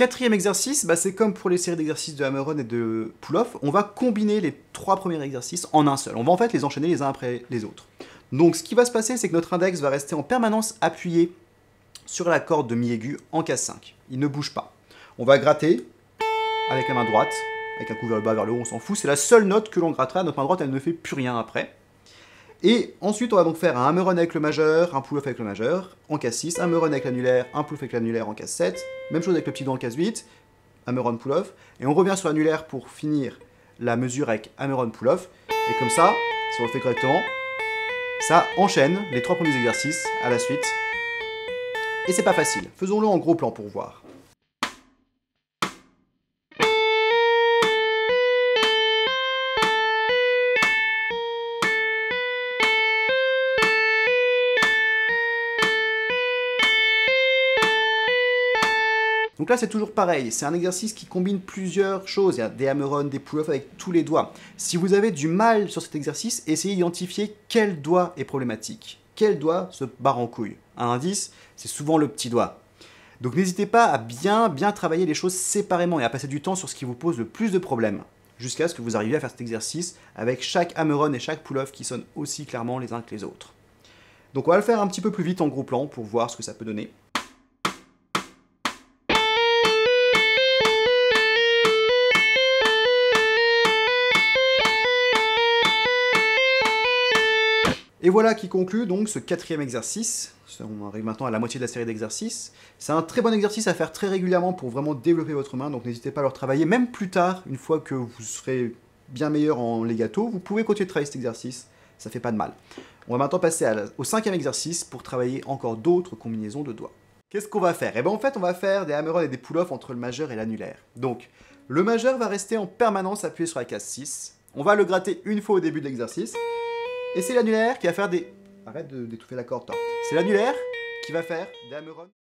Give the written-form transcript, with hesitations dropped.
quatrième exercice, c'est comme pour les séries d'exercices de hammer-on et de pull-off, on va combiner les 3 premiers exercices en un seul. On va en fait les enchaîner les uns après les autres. Donc ce qui va se passer, c'est que notre index va rester en permanence appuyé sur la corde de mi aigu en case 5. Il ne bouge pas. On va gratter avec la main droite, avec un coup vers le bas, vers le haut, on s'en fout. C'est la seule note que l'on grattera. Notre main droite, elle ne fait plus rien après. Et ensuite, on va donc faire un hammer-on avec le majeur, un pull-off avec le majeur, en case 6, un hammer-on avec l'annulaire, un pull-off avec l'annulaire en case 7, même chose avec le petit doigt en case 8, hammer-on pull-off, et on revient sur l'annulaire pour finir la mesure avec hammer-on pull-off, et comme ça, si on le fait correctement, ça enchaîne les 3 premiers exercices à la suite, et c'est pas facile. Faisons-le en gros plan pour voir. Donc là, c'est toujours pareil, c'est un exercice qui combine plusieurs choses. Il y a des hammer-on, des pull-off avec tous les doigts. Si vous avez du mal sur cet exercice, essayez d'identifier quel doigt est problématique. Quel doigt se barre en couille. Un indice, c'est souvent le petit doigt. Donc n'hésitez pas à bien travailler les choses séparément et à passer du temps sur ce qui vous pose le plus de problèmes, jusqu'à ce que vous arriviez à faire cet exercice avec chaque hammer-on et chaque pull-off qui sonnent aussi clairement les uns que les autres. Donc on va le faire un petit peu plus vite en gros plan pour voir ce que ça peut donner. Et voilà qui conclut donc ce 4e exercice. On arrive maintenant à la moitié de la série d'exercices. C'est un très bon exercice à faire très régulièrement pour vraiment développer votre main, donc n'hésitez pas à le retravailler, même plus tard, une fois que vous serez bien meilleur en legato, vous pouvez continuer de travailler cet exercice, ça fait pas de mal. On va maintenant passer au 5e exercice pour travailler encore d'autres combinaisons de doigts. Qu'est-ce qu'on va faire? En fait, on va faire des hammer-on et des pull-off entre le majeur et l'annulaire. Donc, le majeur va rester en permanence appuyé sur la case 6. On va le gratter une fois au début de l'exercice. Et c'est l'annulaire qui va faire des... Arrête d'étouffer la corde, toi. C'est l'annulaire qui va faire des hammer-on.